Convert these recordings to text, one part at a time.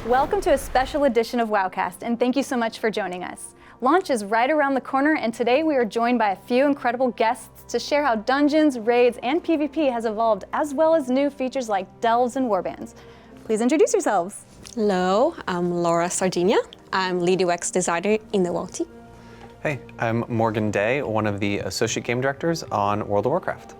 Welcome to a special edition of Wowcast, and thank you so much for joining us. Launch is right around the corner, and today we are joined by a few incredible guests to share how Dungeons, Raids, and PvP has evolved, as well as new features like Delves and Warbands. Please introduce yourselves. Hello, I'm Laura Sardinia. I'm lead UX designer in the WoW team. Hey, I'm Morgan Day, one of the associate game directors on World of Warcraft.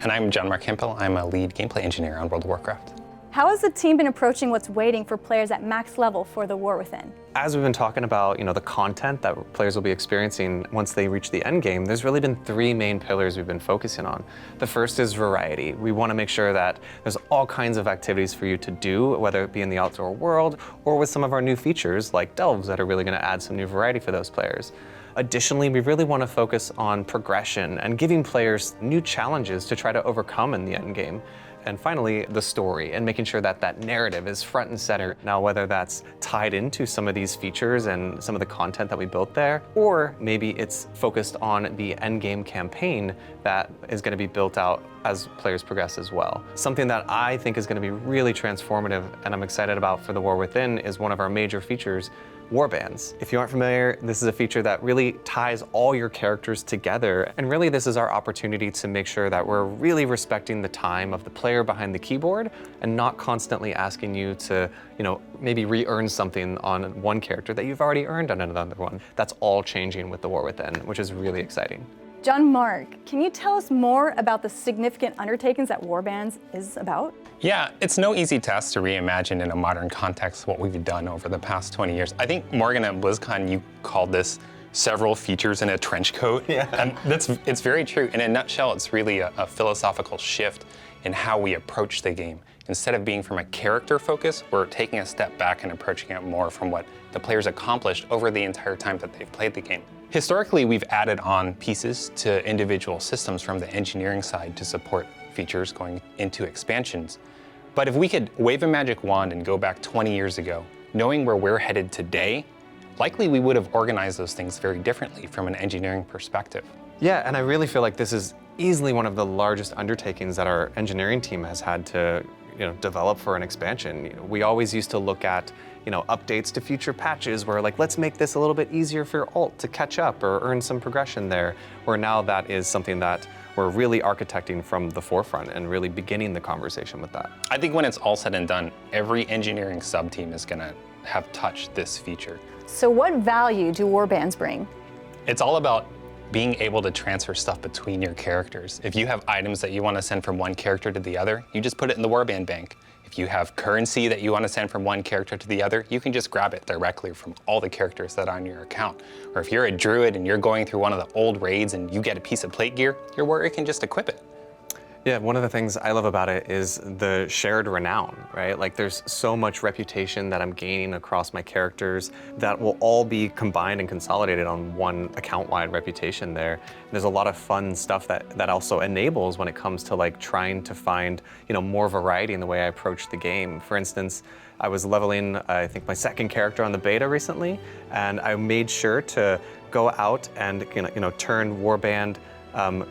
And I'm John Mark Hempel. I'm a lead gameplay engineer on World of Warcraft. How has the team been approaching what's waiting for players at max level for the War Within? As we've been talking about, the content that players will be experiencing once they reach the end game, there's really been three main pillars we've been focusing on. The first is variety. We want to make sure that there's all kinds of activities for you to do, whether it be in the outdoor world or with some of our new features like Delves that are really going to add some new variety for those players. Additionally, we really want to focus on progression and giving players new challenges to try to overcome in the end game. And finally, the story and making sure that that narrative is front and center. Now, whether that's tied into some of these features and some of the content that we built there, or maybe it's focused on the end game campaign that is going to be built out as players progress as well. Something that I think is going to be really transformative and I'm excited about for the War Within is one of our major features, Warbands. If you aren't familiar, this is a feature that really ties all your characters together. And really this is our opportunity to make sure that we're really respecting the time of the player behind the keyboard and not constantly asking you to, maybe re-earn something on one character that you've already earned on another one. That's all changing with the War Within, which is really exciting. John Mark, can you tell us more about the significant undertakings that Warbands is about? Yeah, it's no easy task to reimagine in a modern context what we've done over the past 20 years. I think, Morgan, at BlizzCon, you called this several features in a trench coat. Yeah. And it's very true. In a nutshell, it's really a philosophical shift in how we approach the game. Instead of being from a character focus, we're taking a step back and approaching it more from what the players accomplished over the entire time that they've played the game. Historically, we've added on pieces to individual systems from the engineering side to support features going into expansions. But if we could wave a magic wand and go back 20 years ago, knowing where we're headed today, likely we would have organized those things very differently from an engineering perspective. Yeah, and I really feel like this is easily one of the largest undertakings that our engineering team has had to develop for an expansion. We always used to look at updates to future patches where let's make this a little bit easier for your alt to catch up or earn some progression there, where now that is something that we're really architecting from the forefront and really beginning the conversation with that. I think when it's all said and done, every engineering sub-team is gonna have touched this feature. So what value do Warbands bring? It's all about being able to transfer stuff between your characters. If you have items that you want to send from one character to the other, you just put it in the Warband bank. If you have currency that you want to send from one character to the other, you can just grab it directly from all the characters that are on your account. Or if you're a druid and you're going through one of the old raids and you get a piece of plate gear, your warrior can just equip it. Yeah, one of the things I love about it is the shared renown, right? There's so much reputation that I'm gaining across my characters that will all be combined and consolidated on one account-wide reputation there. There's a lot of fun stuff that also enables when it comes to trying to find, more variety in the way I approach the game. For instance, I was leveling, I think, my second character on the beta recently, and I made sure to go out and turn Warband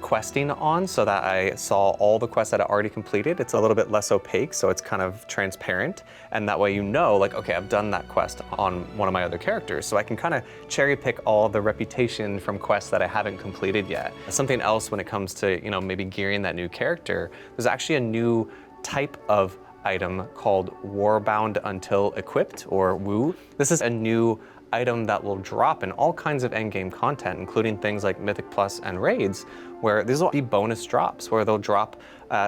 questing on so that I saw all the quests that I already completed. It's a little bit less opaque, so it's kind of transparent. And that way okay, I've done that quest on one of my other characters. So I can kind of cherry pick all the reputation from quests that I haven't completed yet. Something else when it comes to, maybe gearing that new character, there's actually a new type of item called Warbound Until Equipped, or WOO. This is a new item that will drop in all kinds of endgame content, including things like Mythic Plus and Raids, where these will be bonus drops, where they'll drop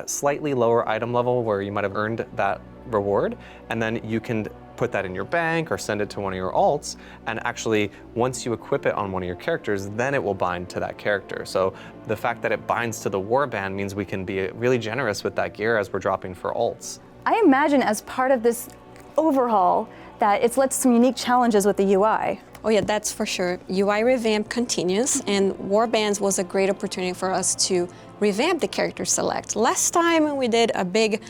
slightly lower item level where you might have earned that reward, and then you can put that in your bank or send it to one of your alts, and actually, once you equip it on one of your characters, then it will bind to that character. So the fact that it binds to the Warband means we can be really generous with that gear as we're dropping for alts. I imagine as part of this overhaul that it's led to some unique challenges with the UI. Oh yeah, that's for sure. UI revamp continues, and Warbands was a great opportunity for us to revamp the character select. Last time when we did a big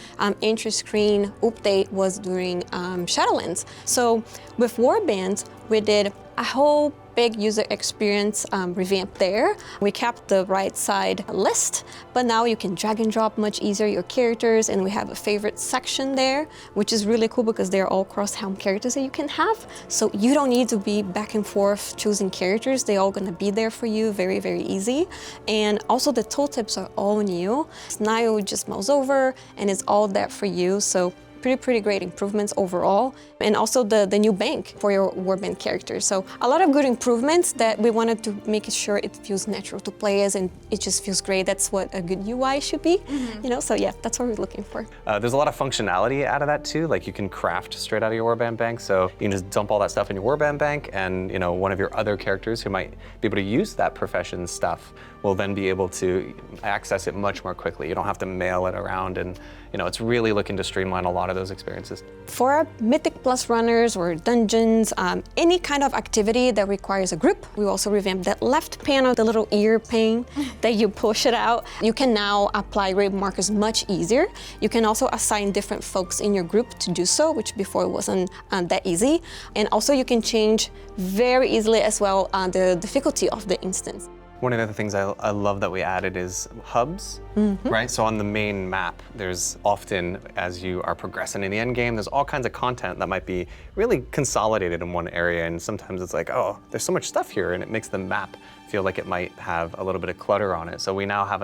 entry screen update was during Shadowlands. So with Warbands, we did a whole big user experience revamp there. We kept the right side list, but now you can drag and drop much easier your characters, and we have a favorite section there, which is really cool because they're all cross-helm characters that you can have. So you don't need to be back and forth choosing characters. They're all gonna be there for you, very, very easy. And also the tooltips are all new. Now you just mouse over and it's all there for you. So pretty great improvements overall. And also the new bank for your warband characters. So a lot of good improvements that we wanted to make sure it feels natural to play as, and it just feels great. That's what a good UI should be, you know? So yeah, that's what we're looking for. There's a lot of functionality out of that too. Like you can craft straight out of your warband bank. So you can just dump all that stuff in your warband bank, and you know, one of your other characters who might be able to use that profession stuff will then be able to access it much more quickly. You don't have to mail it around, and you know, it's really looking to streamline a lot of those experiences. For our Mythic Plus runners or dungeons, any kind of activity that requires a group, we also revamped that left panel, the little ear pane that you push it out. You can now apply raid markers much easier. You can also assign different folks in your group to do so, which before wasn't that easy. And also you can change very easily as well the difficulty of the instance. One of the other things I love that we added is hubs, right? So on the main map, there's often, as you are progressing in the end game, there's all kinds of content that might be really consolidated in one area, and sometimes it's like, oh, there's so much stuff here, and it makes the map feel like it might have a little bit of clutter on it. So we now have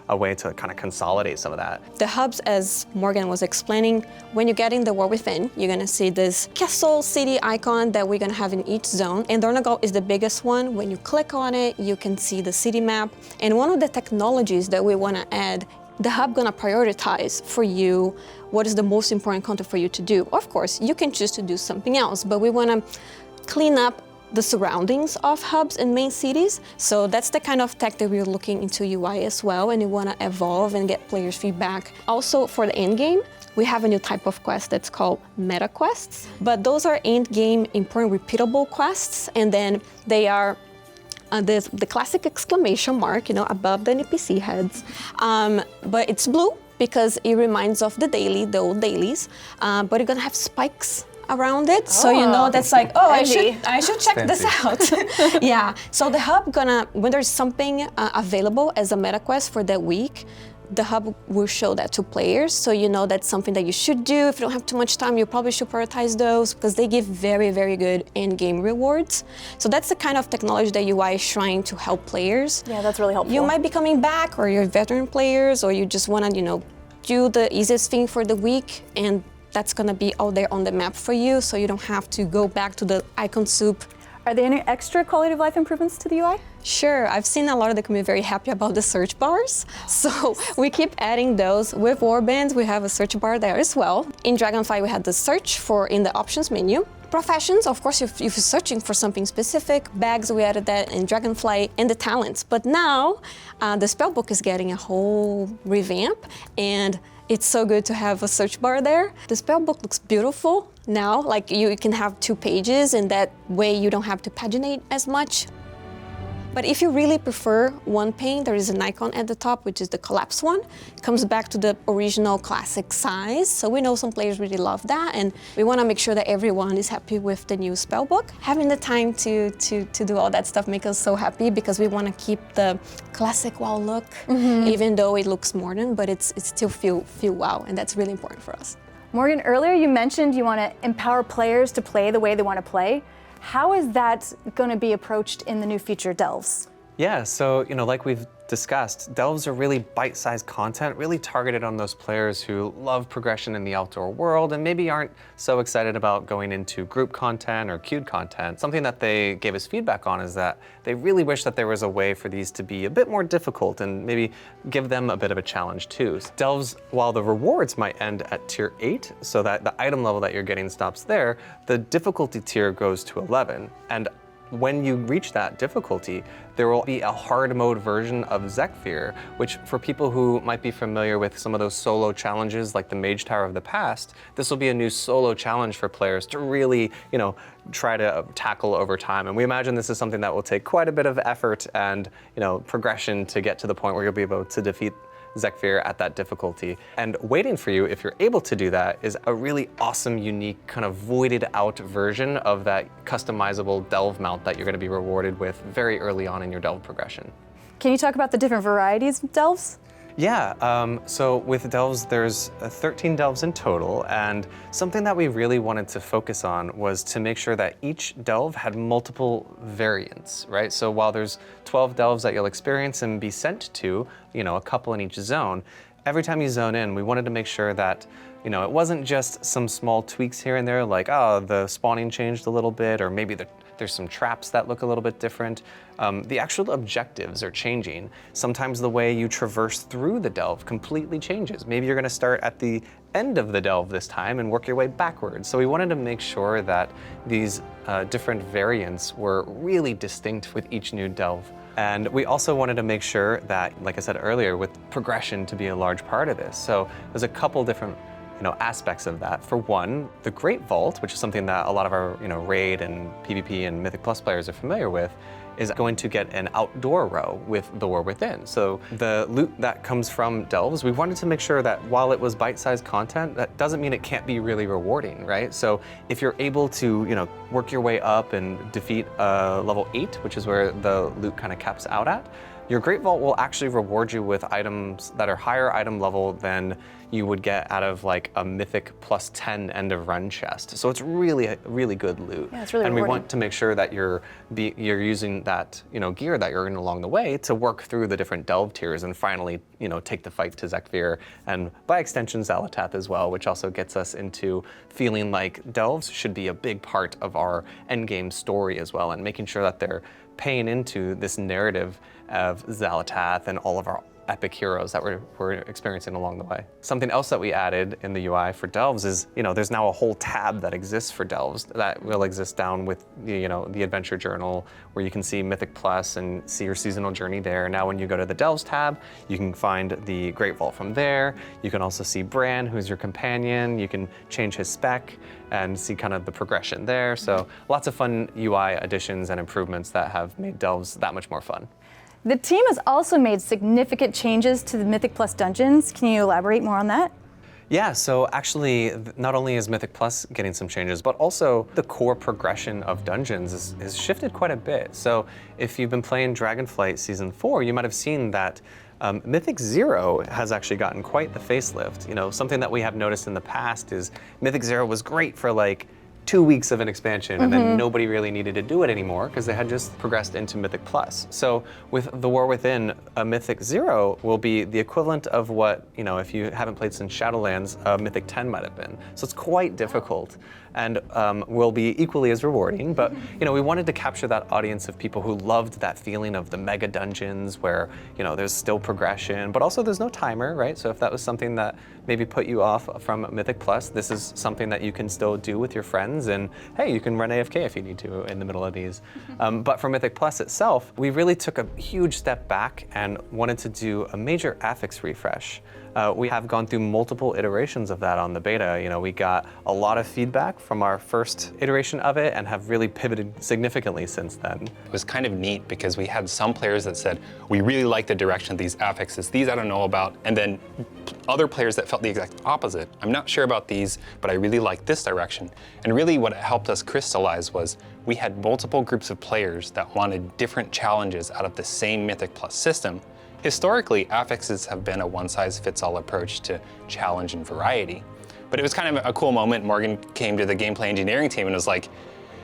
a way to kind of consolidate some of that. The hubs, as Morgan was explaining, when you get in the War Within, you're gonna see this castle city icon that we're gonna have in each zone. And Donegal is the biggest one. When you click on it, you can see the city map. And one of the technologies that we wanna add, the hub gonna prioritize for you what is the most important content for you to do. Of course, you can choose to do something else, but we wanna clean up the surroundings of hubs and main cities. So that's the kind of tech that we're looking into UI as well, and we want to evolve and get players' feedback. Also for the end game, we have a new type of quest that's called meta quests, but those are end game important repeatable quests, and then they are the classic exclamation mark, you know, above the NPC heads, but it's blue because it reminds of the old dailies, but you're gonna have spikes around it, so you know that's like, oh, I should check this out. Yeah, so the hub when there's something available as a meta quest for that week, the hub will show that to players, so you know that's something that you should do. If you don't have too much time, you probably should prioritize those because they give very good end-game rewards. So that's the kind of technology that UI is trying to help players. Yeah, that's really helpful. You might be coming back, or you're veteran players, or you just want to, you know, do the easiest thing for the week, and that's gonna be out there on the map for you, so you don't have to go back to the icon soup. Are there any extra quality of life improvements to the UI? Sure, I've seen a lot of the community very happy about the search bars. So we keep adding those. With Warbands, we have a search bar there as well. In Dragonfly, we had the search in the options menu. Professions, of course, if you're searching for something specific, bags, we added that in Dragonfly, and the talents. But now, the spellbook is getting a whole revamp, and it's so good to have a search bar there. The spellbook looks beautiful now, like you can have 2 pages, and that way you don't have to paginate as much. But if you really prefer one pane, there is an icon at the top, which is the collapse one. It comes back to the original classic size. So we know some players really love that, and we want to make sure that everyone is happy with the new spellbook. Having the time to do all that stuff makes us so happy because we want to keep the classic WoW look, even though it looks modern, but it still feel WoW, and that's really important for us. Morgan, earlier you mentioned you want to empower players to play the way they want to play. How is that going to be approached in the new feature Delves? Yeah, so like we've discussed, Delves are really bite-sized content, really targeted on those players who love progression in the outdoor world and maybe aren't so excited about going into group content or queued content. Something that they gave us feedback on is that they really wish that there was a way for these to be a bit more difficult and maybe give them a bit of a challenge too. Delves, while the rewards might end at tier 8, so that the item level that you're getting stops there, the difficulty tier goes to 11. And when you reach that difficulty, there will be a hard mode version of Zekfir, which for people who might be familiar with some of those solo challenges like the Mage Tower of the past, this will be a new solo challenge for players to really, try to tackle over time. And we imagine this is something that will take quite a bit of effort and, progression to get to the point where you'll be able to defeat Zekvir at that difficulty. And waiting for you, if you're able to do that, is a really awesome, unique, kind of voided out version of that customizable delve mount that you're going to be rewarded with very early on in your delve progression. Can you talk about the different varieties of delves? Yeah, so with delves, there's 13 delves in total, and something that we really wanted to focus on was to make sure that each delve had multiple variants, right? So while there's 12 delves that you'll experience and be sent to, a couple in each zone, every time you zone in, we wanted to make sure that it wasn't just some small tweaks here and there, like, oh, the spawning changed a little bit, or maybe there's some traps that look a little bit different. The actual objectives are changing. Sometimes the way you traverse through the delve completely changes. Maybe you're gonna start at the end of the delve this time and work your way backwards. So we wanted to make sure that these different variants were really distinct with each new delve. And we also wanted to make sure that, like I said earlier, with progression to be a large part of this. So there's a couple different aspects of that. For one, the Great Vault, which is something that a lot of our Raid and PvP and Mythic Plus players are familiar with, is going to get an outdoor row with the War Within. So the loot that comes from delves, we wanted to make sure that while it was bite-sized content, that doesn't mean it can't be really rewarding, right? So if you're able to work your way up and defeat level 8, which is where the loot kind of caps out at, your Great Vault will actually reward you with items that are higher item level than you would get out of like a Mythic plus 10 end of run chest. So it's really, really good loot. Yeah, it's really and rewarding. We want to make sure that you're using that gear that you're in along the way to work through the different delve tiers and finally take the fight to Zekvir and by extension Xal'atath as well, which also gets us into feeling like delves should be a big part of our endgame story as well, and making sure that they're paying into this narrative of Xal'atath and all of our epic heroes that we're experiencing along the way. Something else that we added in the UI for delves is, there's now a whole tab that exists for delves that will exist down with the adventure journal, where you can see Mythic Plus and see your seasonal journey there. Now when you go to the delves tab, you can find the Great Vault from there. You can also see Bran, who's your companion. You can change his spec and see kind of the progression there. So lots of fun UI additions and improvements that have made delves that much more fun. The team has also made significant changes to the Mythic Plus dungeons. Can you elaborate more on that? Yeah, so actually, not only is Mythic Plus getting some changes, but also the core progression of dungeons is shifted quite a bit. So if you've been playing Dragonflight Season 4, you might have seen that Mythic 0 has actually gotten quite the facelift. Something that we have noticed in the past is Mythic 0 was great for like 2 weeks of an expansion, and then nobody really needed to do it anymore because they had just progressed into Mythic Plus. So with the War Within, a Mythic 0 will be the equivalent of what, if you haven't played since Shadowlands, a Mythic 10 might have been. So it's quite difficult and will be equally as rewarding. But we wanted to capture that audience of people who loved that feeling of the mega dungeons where there's still progression, but also there's no timer, right? So if that was something that maybe put you off from Mythic Plus, this is something that you can still do with your friends, and hey, you can run AFK if you need to in the middle of these. But for Mythic Plus itself, we really took a huge step back and wanted to do a major affix refresh. We have gone through multiple iterations of that on the beta. We got a lot of feedback from our first iteration of it and have really pivoted significantly since then. It was kind of neat because we had some players that said, we really like the direction of these affixes, these I don't know about, and then other players that felt the exact opposite. I'm not sure about these, but I really like this direction. And really what it helped us crystallize was we had multiple groups of players that wanted different challenges out of the same Mythic Plus system. Historically, affixes have been a one-size-fits-all approach to challenge and variety. But it was kind of a cool moment. Morgan came to the gameplay engineering team and was like,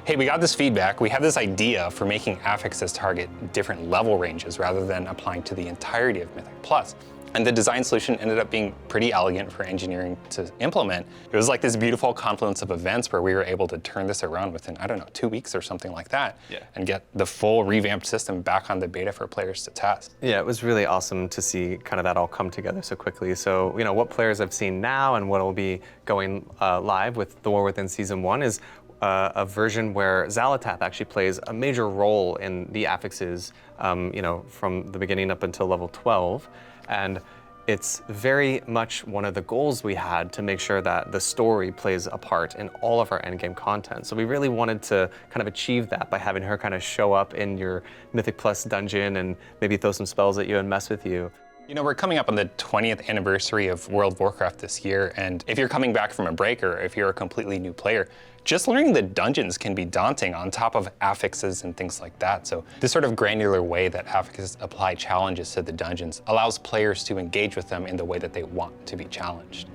hey, we got this feedback. We have this idea for making affixes target different level ranges rather than applying to the entirety of Mythic Plus. And the design solution ended up being pretty elegant for engineering to implement. It was like this beautiful confluence of events where we were able to turn this around within, 2 weeks or something like that, and get the full revamped system back on the beta for players to test. Yeah, it was really awesome to see kind of that all come together so quickly. So, what players I've seen now and what will be going live with The War Within Season 1 is a version where Xal'atath actually plays a major role in the affixes, from the beginning up until level 12. And it's very much one of the goals we had to make sure that the story plays a part in all of our endgame content. So we really wanted to kind of achieve that by having her kind of show up in your Mythic Plus dungeon and maybe throw some spells at you and mess with you. You know, we're coming up on the 20th anniversary of World of Warcraft this year, and if you're coming back from a break or if you're a completely new player, just learning the dungeons can be daunting on top of affixes and things like that. So this sort of granular way that affixes apply challenges to the dungeons allows players to engage with them in the way that they want to be challenged.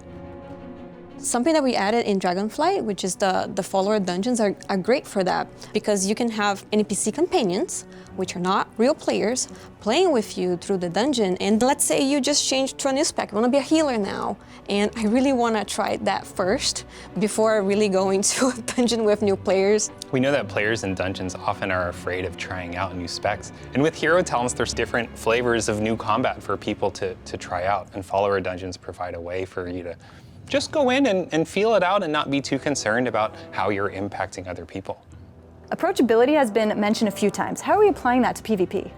Something that we added in Dragonflight, which is the follower dungeons, are great for that because you can have NPC companions, which are not real players, playing with you through the dungeon. And let's say you just changed to a new spec, you want to be a healer now, and I really want to try that first before really going to a dungeon with new players. We know that players in dungeons often are afraid of trying out new specs. And with hero talents, there's different flavors of new combat for people to try out. And follower dungeons provide a way for you to just go in and feel it out and not be too concerned about how you're impacting other people. Approachability has been mentioned a few times. How are we applying that to PvP?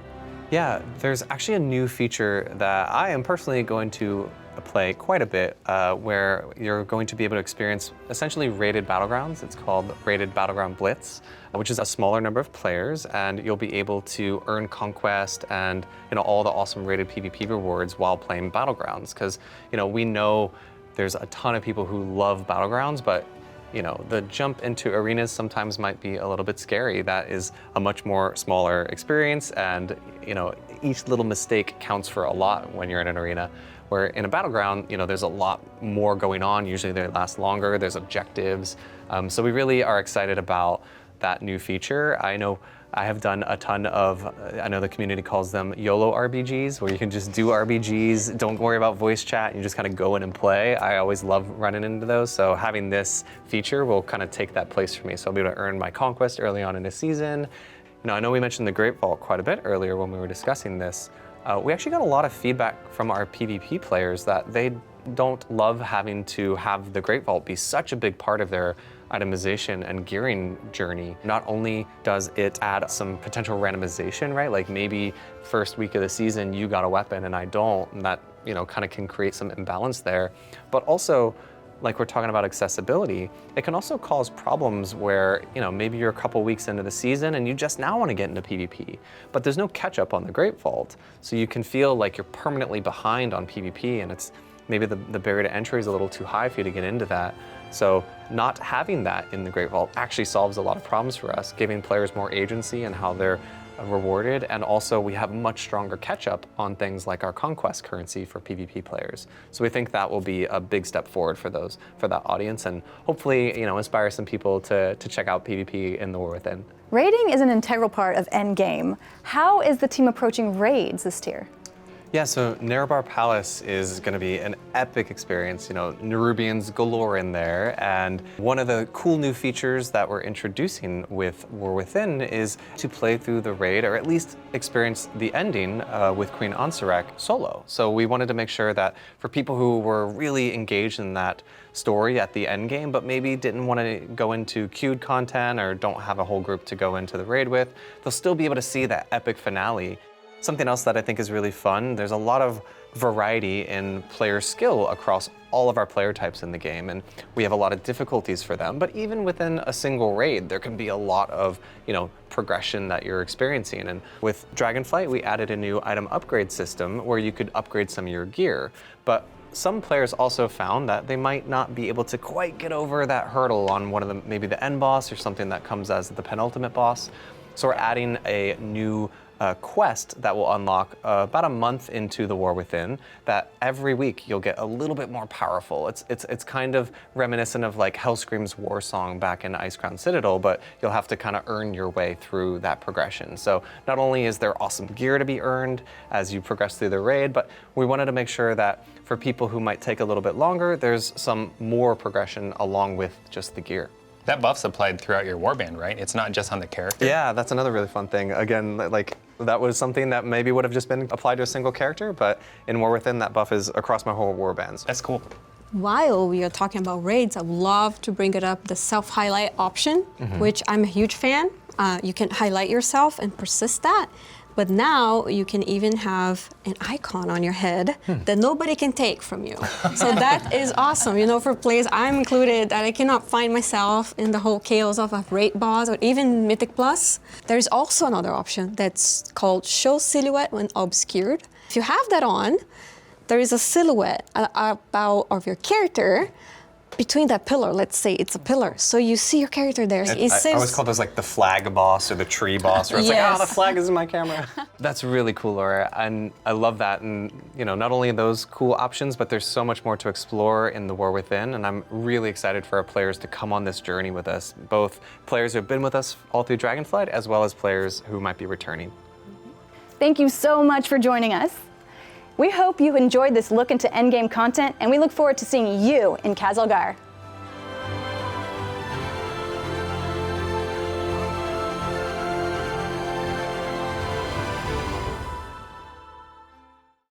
Yeah, there's actually a new feature that I am personally going to play quite a bit, where you're going to be able to experience essentially rated battlegrounds. It's called Rated Battleground Blitz, which is a smaller number of players, and you'll be able to earn conquest and all the awesome rated PvP rewards while playing battlegrounds. Because we know there's a ton of people who love battlegrounds, but the jump into arenas sometimes might be a little bit scary. That is a much more smaller experience, and each little mistake counts for a lot when you're in an arena. Where in a battleground, there's a lot more going on. Usually they last longer, there's objectives. So we really are excited about that new feature. I know I have done a ton of, I know the community calls them YOLO RBGs, where you can just do RBGs, don't worry about voice chat, you just kind of go in and play. I always love running into those, so having this feature will kind of take that place for me. So I'll be able to earn my conquest early on in the season. I know we mentioned the Great Vault quite a bit earlier when we were discussing this. We actually got a lot of feedback from our PvP players that they don't love having to have the Great Vault be such a big part of their itemization and gearing journey. Not only does it add some potential randomization, right? Like maybe first week of the season you got a weapon and I don't, and that kind of can create some imbalance there. But also, like we're talking about accessibility, it can also cause problems where maybe you're a couple weeks into the season and you just now want to get into PvP, but there's no catch up on the Great Vault. So you can feel like you're permanently behind on PvP, and it's maybe the barrier to entry is a little too high for you to get into that. So not having that in the Great Vault actually solves a lot of problems for us, giving players more agency in how they're rewarded, and also we have much stronger catch-up on things like our conquest currency for PvP players. So we think that will be a big step forward for that audience, and hopefully inspire some people to check out PvP in the War Within. Raiding is an integral part of endgame. How is the team approaching raids this tier? Yeah, so Nerebar Palace is going to be an epic experience. Nerubians galore in there, and one of the cool new features that we're introducing with War Within is to play through the raid, or at least experience the ending with Queen Ansurek solo. So we wanted to make sure that for people who were really engaged in that story at the end game, but maybe didn't want to go into queued content or don't have a whole group to go into the raid with, they'll still be able to see that epic finale. Something else that I think is really fun, there's a lot of variety in player skill across all of our player types in the game, and we have a lot of difficulties for them, but even within a single raid, there can be a lot of progression that you're experiencing. And with Dragonflight, we added a new item upgrade system where you could upgrade some of your gear, but some players also found that they might not be able to quite get over that hurdle on one of them, maybe the end boss or something that comes as the penultimate boss. So we're adding a new quest that will unlock about a month into the War Within, that every week you'll get a little bit more powerful. It's kind of reminiscent of like Hellscream's war song back in Icecrown Citadel, but you'll have to kind of earn your way through that progression. So not only is there awesome gear to be earned as you progress through the raid, but we wanted to make sure that for people who might take a little bit longer, there's some more progression along with just the gear. That buff's applied throughout your warband, right? It's not just on the character. Yeah, that's another really fun thing. Again, like that was something that maybe would have just been applied to a single character, but in War Within, that buff is across my whole warbands. That's cool. While we are talking about raids, I would love to bring it up, the self-highlight option, which I'm a huge fan. You can highlight yourself and persist that. But now you can even have an icon on your head that nobody can take from you. So that is awesome. For players, I'm included, that I cannot find myself in the whole chaos of a raid boss or even Mythic Plus. There's also another option that's called Show Silhouette when obscured. If you have that on, there is a silhouette of your character between that pillar. Let's say it's a pillar, so you see your character there. I always call those like the flag boss or the tree boss, where it's like, Yes. the flag is in my camera. That's really cool, Laura, and I love that. And not only those cool options, but there's so much more to explore in The War Within, and I'm really excited for our players to come on this journey with us, both players who have been with us all through Dragonflight, as well as players who might be returning. Thank you so much for joining us. We hope you enjoyed this look into endgame content, and we look forward to seeing you in Khazalgar.